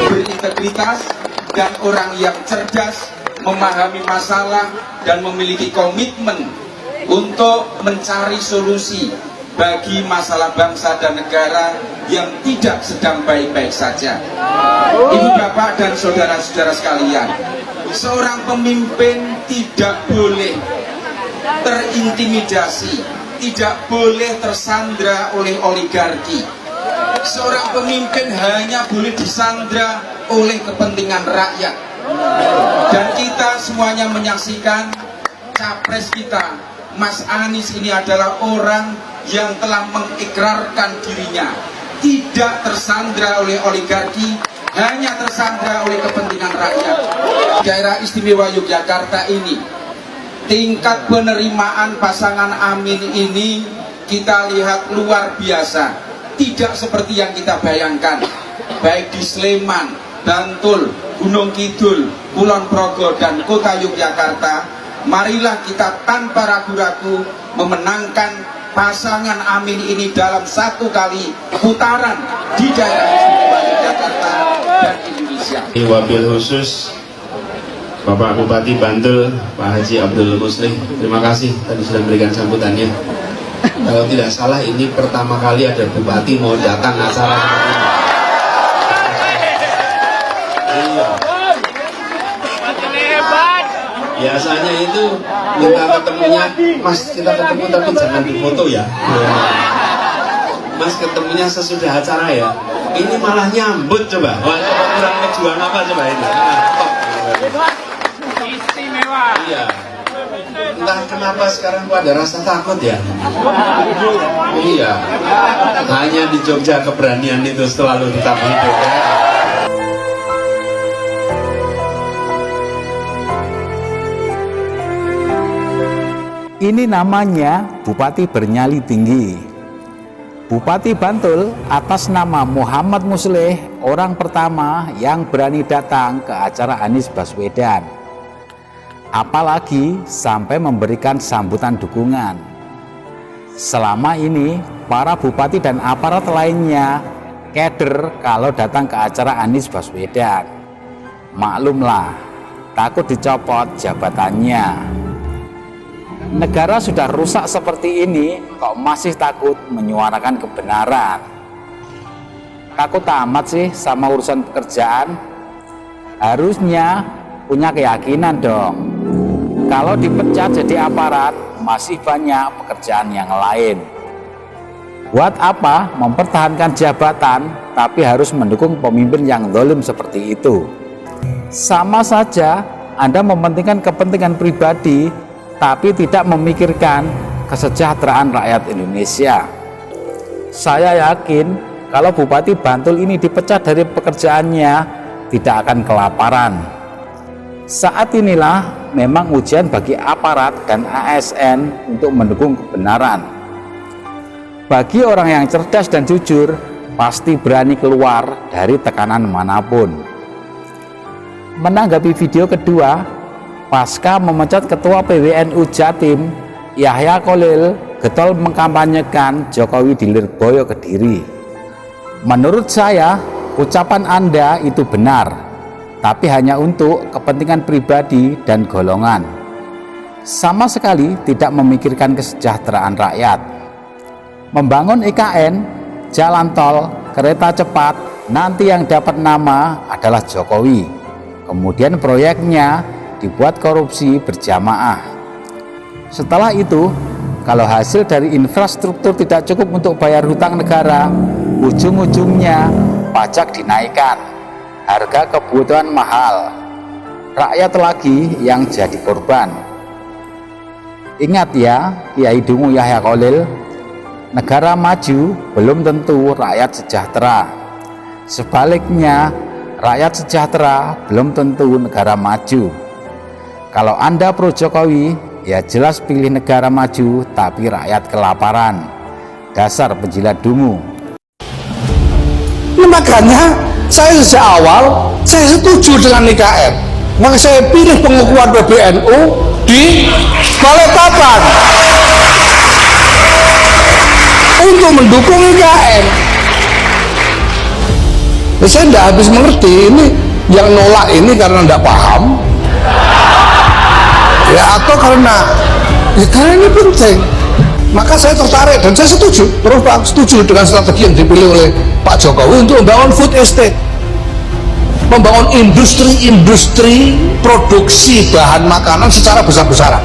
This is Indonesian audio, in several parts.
berintegritas dan orang yang cerdas, memahami masalah dan memiliki komitmen untuk mencari solusi bagi masalah bangsa dan negara yang tidak sedang baik-baik saja. Ibu bapak dan saudara-saudara sekalian, seorang pemimpin tidak boleh terintimidasi, tidak boleh tersandra oleh oligarki. Seorang pemimpin hanya boleh disandra oleh kepentingan rakyat. Dan kita semuanya menyaksikan capres kita, Mas Anies ini adalah orang yang telah mengikrarkan dirinya tidak tersandra oleh oligarki, hanya tersandra oleh kepentingan rakyat. Daerah istimewa Yogyakarta ini, tingkat penerimaan pasangan Amin ini kita lihat luar biasa, tidak seperti yang kita bayangkan. Baik di Sleman, Bantul, Gunung Kidul, Kulon Progo dan kota Yogyakarta, marilah kita tanpa ragu-ragu memenangkan pasangan Amin ini dalam satu kali putaran di daerah istimewa Yogyakarta dan Indonesia. Wabil khusus Bapak Bupati Bantul, Pak Haji Abdul Muslim, terima kasih tadi sudah memberikan sambutannya. Kalau tidak salah ini pertama kali ada bupati mau datang acara seperti ini. Iya. Biasanya itu minta ketemunya, Mas kita ketemu tapi jangan difoto ya. Mas ketemunya sesudah acara ya. Ini malah nyambut coba. Wah, kurang kejuan apa coba ini? Istimewa. Iya. Entah kenapa sekarang kok ada rasa takut ya. Iya. Hanya di Jogja keberanian itu selalu tetap hidup. Ini namanya Bupati Bernyali Tinggi. Bupati Bantul atas nama Muhammad Musleh, orang pertama yang berani datang ke acara Anies Baswedan. Apalagi sampai memberikan sambutan dukungan. Selama ini para bupati dan aparat lainnya keder kalau datang ke acara Anies Baswedan. Maklumlah, takut dicopot jabatannya. Negara sudah rusak seperti ini, kok masih takut menyuarakan kebenaran? Takut amat sih sama urusan pekerjaan? Harusnya punya keyakinan dong. Kalau dipecat jadi aparat, masih banyak pekerjaan yang lain. Buat apa mempertahankan jabatan, tapi harus mendukung pemimpin yang zalim seperti itu? Sama saja Anda mementingkan kepentingan pribadi, tapi tidak memikirkan kesejahteraan rakyat Indonesia. Saya yakin kalau Bupati Bantul ini dipecat dari pekerjaannya, tidak akan kelaparan. Saat inilah memang ujian bagi aparat dan ASN untuk mendukung kebenaran. Bagi orang yang cerdas dan jujur, pasti berani keluar dari tekanan manapun. Menanggapi video kedua, pasca memecat Ketua PWNU Jatim, Yahya Kholil getol mengkampanyekan Jokowi di Lirboyo Kediri. Menurut saya, ucapan Anda itu benar, tapi hanya untuk kepentingan pribadi dan golongan. Sama sekali tidak memikirkan kesejahteraan rakyat. Membangun IKN, jalan tol, kereta cepat, nanti yang dapat nama adalah Jokowi. Kemudian proyeknya dibuat korupsi berjamaah. Setelah itu, kalau hasil dari infrastruktur tidak cukup untuk bayar hutang negara, ujung-ujungnya pajak dinaikkan, harga kebutuhan mahal, rakyat lagi yang jadi korban. Ingat ya, Kiai Dungu Yahya Kholil, negara maju belum tentu rakyat sejahtera. Sebaliknya, rakyat sejahtera belum tentu negara maju. Kalau Anda pro Jokowi, ya jelas pilih negara maju tapi rakyat kelaparan. Dasar penjilat dungu. Makanya saya sejak awal saya setuju dengan IKN. Maka saya pilih pengukuhan PBNU di Balikpapan. untuk mendukung IKN. Ya, saya tidak habis mengerti ini yang nolak ini karena tidak paham ya, atau karena ini penting. Maka saya tertarik dan saya setuju, terus Pak setuju dengan strategi yang dipilih oleh Pak Jokowi untuk membangun food estate, membangun industri produksi bahan makanan secara besar-besaran.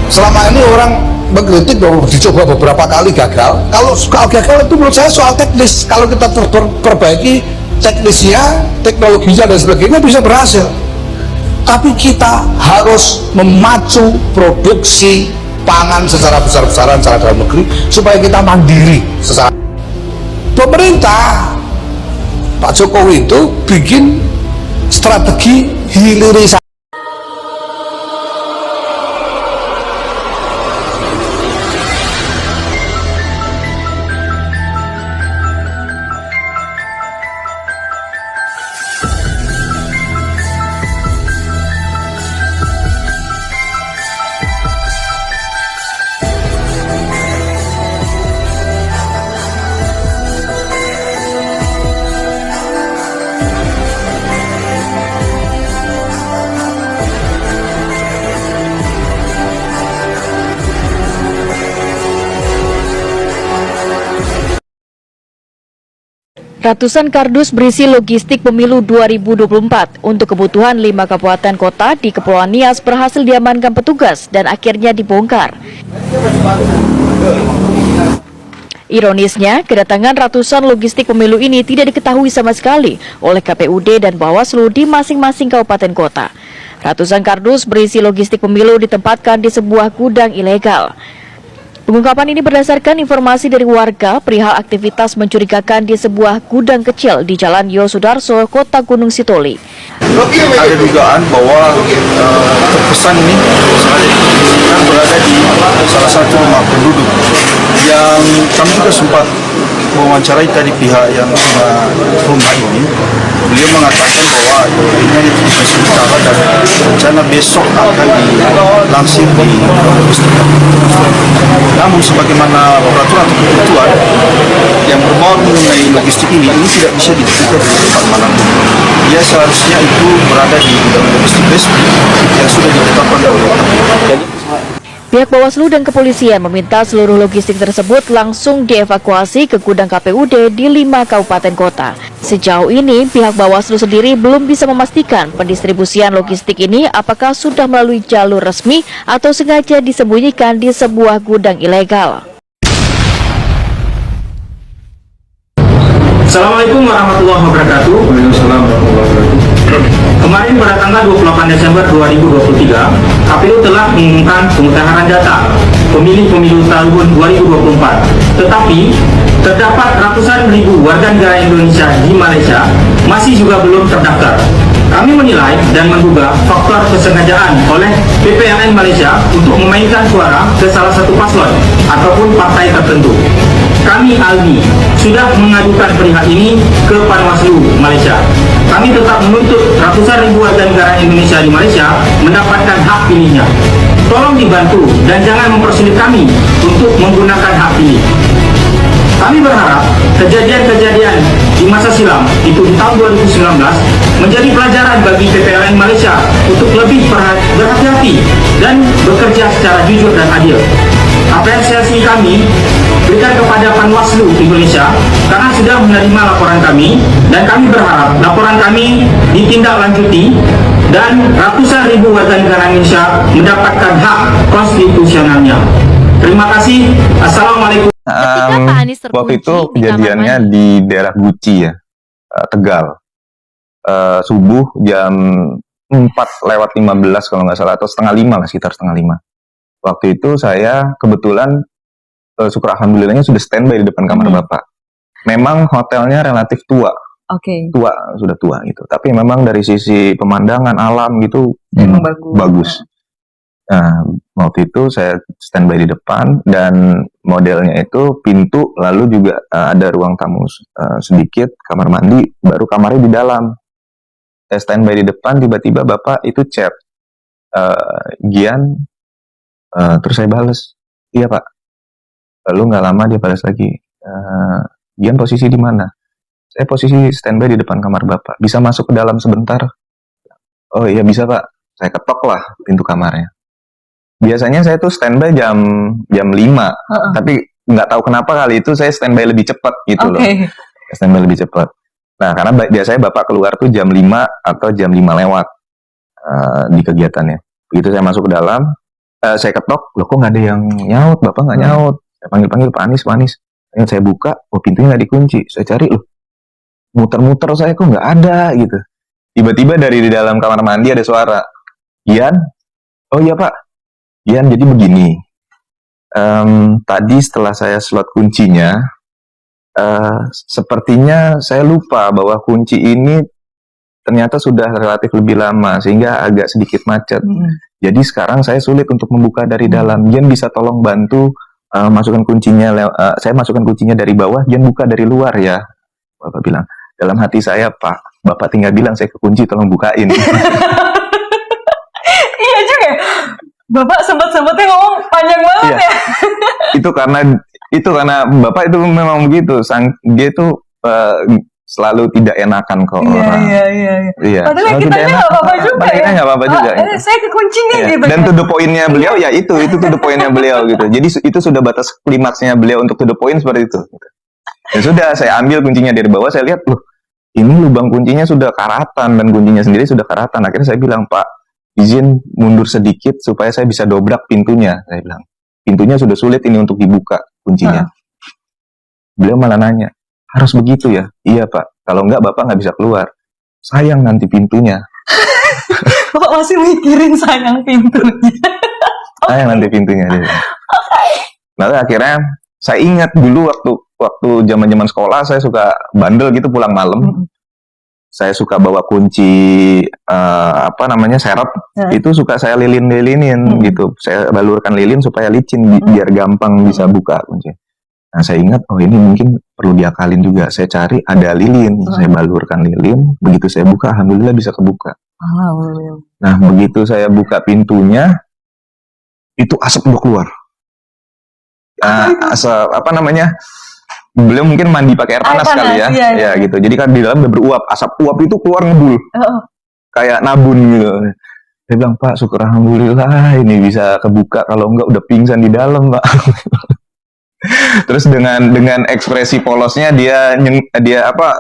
Selama ini orang mengkritik bahwa dicoba beberapa kali gagal. Kalau gagal itu menurut saya soal teknis. Kalau kita perbaiki teknisnya, teknologinya dan sebagainya bisa berhasil. Tapi kita harus memacu produksi pangan secara besar-besaran secara dalam negeri supaya kita mandiri secara. Pemerintah Pak Jokowi itu bikin strategi hilirisasi. Ratusan kardus berisi logistik pemilu 2024 untuk kebutuhan 5 kabupaten kota di Kepulauan Nias berhasil diamankan petugas dan akhirnya dibongkar. Ironisnya, kedatangan ratusan logistik pemilu ini tidak diketahui sama sekali oleh KPUD dan Bawaslu di masing-masing kabupaten kota. Ratusan kardus berisi logistik pemilu ditempatkan di sebuah gudang ilegal. Pengungkapan ini berdasarkan informasi dari warga perihal aktivitas mencurigakan di sebuah gudang kecil di Jalan Yosudarso, Kota Gunung Sitoli. Ada dugaan bahwa terkesan ini sedang berada di salah satu rumah penduduk yang kami juga sempat mewawancarai tadi pihak yang punya rumah ini. Beliau mengatakan bahwa ini hanya tujuan sementara dan rencana besok akan dilangsir di Istiqlal. Namun sebagaimana peraturan atau ketentuan yang berbau mengenai logistik ini tidak bisa dilakukan di tempat manapun. Dia seharusnya itu berada di gudang logistik resmi yang sudah ditetapkan oleh KPU. Pihak Bawaslu dan kepolisian meminta seluruh logistik tersebut langsung dievakuasi ke gudang KPUD di 5 kabupaten kota. Sejauh ini, pihak Bawaslu sendiri belum bisa memastikan pendistribusian logistik ini apakah sudah melalui jalur resmi atau sengaja disembunyikan di sebuah gudang ilegal. Assalamualaikum warahmatullahi wabarakatuh. Waalaikumsalam warahmatullahi wabarakatuh. Kemarin pada tanggal 28 Desember 2023, KPU telah mengumumkan pemutahiran data pemilih pemilu tahun 2024. Tetapi terdapat ratusan ribu warga negara Indonesia di Malaysia masih juga belum terdaftar. Kami menilai dan menduga faktor kesengajaan oleh PPLN Malaysia untuk memainkan suara ke salah satu paslon ataupun partai tertentu. Kami ALMI sudah mengadukan perihal ini ke Panwaslu Malaysia. Kami tetap menuntut ratusan ribu warga negara Indonesia di Malaysia mendapatkan hak pilihnya. Tolong dibantu dan jangan mempersulit kami untuk menggunakan hak pilih. Kami berharap kejadian-kejadian di masa silam itu di tahun 2019 menjadi pelajaran bagi PPLN Malaysia untuk lebih berhati-hati dan bekerja secara jujur dan adil. Apresiasi kami berikan kepada Panwaslu Indonesia karena sudah menerima laporan kami dan kami berharap laporan kami ditindaklanjuti dan ratusan ribu warga negara Indonesia mendapatkan hak konstitusionalnya. Terima kasih. Assalamualaikum. Waktu itu kejadiannya di daerah Guci ya, Tegal. Subuh jam 4:15 kalau nggak salah, atau setengah 5 lah, sekitar setengah 5. Waktu itu saya kebetulan syukur alhamdulillahnya sudah standby di depan kamar Bapak. Memang hotelnya relatif tua. Sudah tua gitu. Tapi memang dari sisi pemandangan alam gitu bagus. Nah, waktu itu saya standby di depan dan modelnya itu pintu, lalu juga ada ruang tamu sedikit, kamar mandi, baru kamarnya di dalam. Saya standby di depan, tiba-tiba Bapak itu chat, Gian, terus saya bales, iya Pak, Lalu nggak lama dia balas lagi, Gian posisi di mana? Saya posisi standby di depan kamar Bapak. Bisa masuk ke dalam sebentar? Oh iya bisa Pak. Saya ketok lah pintu kamarnya. Biasanya saya tuh standby jam 5, tapi nggak tahu kenapa kali itu saya standby lebih cepat gitu loh. Standby lebih cepat. Nah karena biasanya Bapak keluar tuh jam 5 atau jam 5 lewat di kegiatannya. Begitu saya masuk ke dalam, saya ketok, loh kok nggak ada yang nyaut, Bapak nggak nyaut. Saya panggil-panggil, Pak Anies. Saya buka, oh pintunya nggak dikunci. Saya cari, loh muter-muter saya kok nggak ada gitu. Tiba-tiba dari di dalam kamar mandi ada suara, Gian, oh iya Pak, Gian jadi begini. Tadi setelah saya slot kuncinya, sepertinya saya lupa bahwa kunci ini ternyata sudah relatif lebih lama sehingga agak sedikit macet. Jadi sekarang saya sulit untuk membuka dari dalam. Gian bisa tolong bantu masukkan kuncinya. Saya masukkan kuncinya dari bawah, Gian buka dari luar ya. Bapak bilang, dalam hati saya Pak, Bapak tinggal bilang saya kekunci, tolong bukain. Iya juga. Bapak sempat-sempatnya ngomong panjang banget ya. Itu karena Bapak itu memang begitu. Dia itu selalu tidak enakan ke orang. Iya. Padahal kita nggak apa-apa juga ya. Nggak apa-apa juga. Saya kekuncinya gitu. Dan to the point-nya beliau ya itu to the point-nya beliau gitu. Jadi itu sudah batas klimaksnya beliau untuk to the point seperti itu. Ya sudah, saya ambil kuncinya dari bawah, saya lihat, loh, ini lubang kuncinya sudah karatan dan kuncinya sendiri sudah karatan. Akhirnya saya bilang, Pak, izin mundur sedikit supaya saya bisa dobrak pintunya. Saya bilang, pintunya sudah sulit ini untuk dibuka kuncinya. Beliau malah nanya, harus begitu ya? Iya Pak, kalau enggak Bapak nggak bisa keluar. Sayang nanti pintunya. Bapak masih mikirin sayang pintunya. Sayang nanti pintunya. Lalu akhirnya saya ingat dulu waktu zaman sekolah saya suka bandel gitu pulang malam. Saya suka bawa kunci serep. Itu suka saya lilin-lilinin gitu. Saya balurkan lilin supaya licin biar gampang bisa buka kunci. Nah saya ingat, oh ini mungkin perlu diakalin juga. Saya cari ada lilin, saya balurkan lilin. Begitu saya buka, alhamdulillah bisa kebuka. Nah begitu saya buka pintunya, itu asap udah keluar. Asap beliau mungkin mandi pakai air panas kali ya, ya gitu. Jadi kan di dalam udah beruap, asap uap itu keluar ngebul, kayak nabun gitu. Saya bilang, Pak, syukur alhamdulillah ini bisa kebuka, kalau enggak udah pingsan di dalam, Pak. Terus dengan ekspresi polosnya dia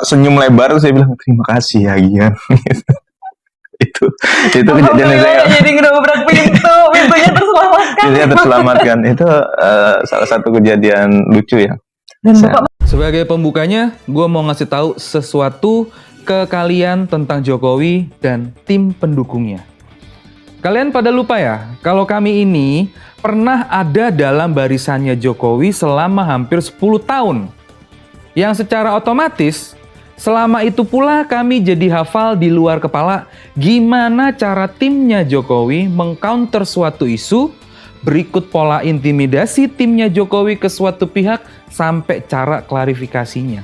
senyum lebar, saya bilang terima kasih ya Gian. itu kejadian saya. Jadi ngedobrak pintunya terselamatkan. Pintunya terselamatkan. Itu salah satu kejadian lucu ya. Sebagai pembukanya, gue mau ngasih tahu sesuatu ke kalian tentang Jokowi dan tim pendukungnya. Kalian pada lupa ya, kalau kami ini pernah ada dalam barisannya Jokowi selama hampir 10 tahun. Yang secara otomatis, selama itu pula kami jadi hafal di luar kepala gimana cara timnya Jokowi mengcounter suatu isu, berikut pola intimidasi timnya Jokowi ke suatu pihak, sampai cara klarifikasinya.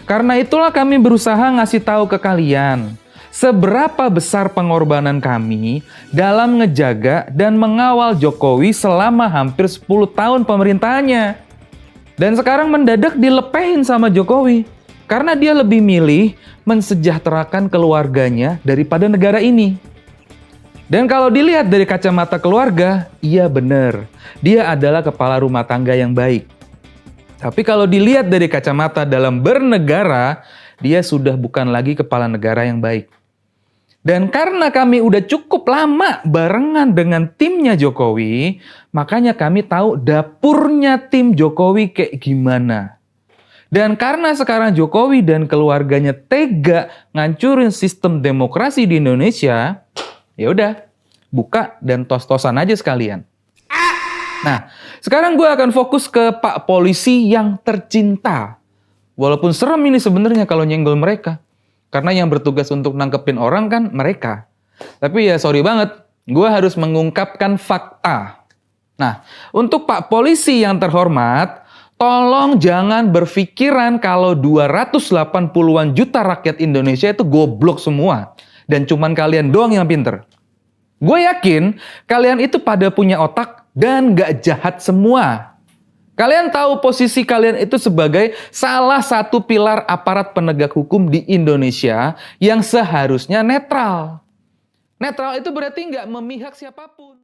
Karena itulah kami berusaha ngasih tahu ke kalian seberapa besar pengorbanan kami dalam ngejaga dan mengawal Jokowi selama hampir 10 tahun pemerintahannya. Dan sekarang mendadak dilepehin sama Jokowi karena dia lebih milih mensejahterakan keluarganya daripada negara ini. Dan kalau dilihat dari kacamata keluarga, iya benar, dia adalah kepala rumah tangga yang baik. Tapi kalau dilihat dari kacamata dalam bernegara, dia sudah bukan lagi kepala negara yang baik. Dan karena kami udah cukup lama barengan dengan timnya Jokowi, makanya kami tahu dapurnya tim Jokowi kayak gimana. Dan karena sekarang Jokowi dan keluarganya tega ngancurin sistem demokrasi di Indonesia, ya udah, buka dan tos-tosan aja sekalian. Nah, sekarang gue akan fokus ke Pak Polisi yang tercinta. Walaupun serem ini sebenarnya kalau nyenggol mereka. Karena yang bertugas untuk nangkepin orang kan mereka. Tapi ya sorry banget, gue harus mengungkapkan fakta. Nah, untuk Pak Polisi yang terhormat, tolong jangan berpikiran kalau 280-an juta rakyat Indonesia itu goblok semua. Dan cuman kalian doang yang pinter. Gue yakin kalian itu pada punya otak dan gak jahat semua. Kalian tahu posisi kalian itu sebagai salah satu pilar aparat penegak hukum di Indonesia yang seharusnya netral. Netral itu berarti nggak memihak siapapun.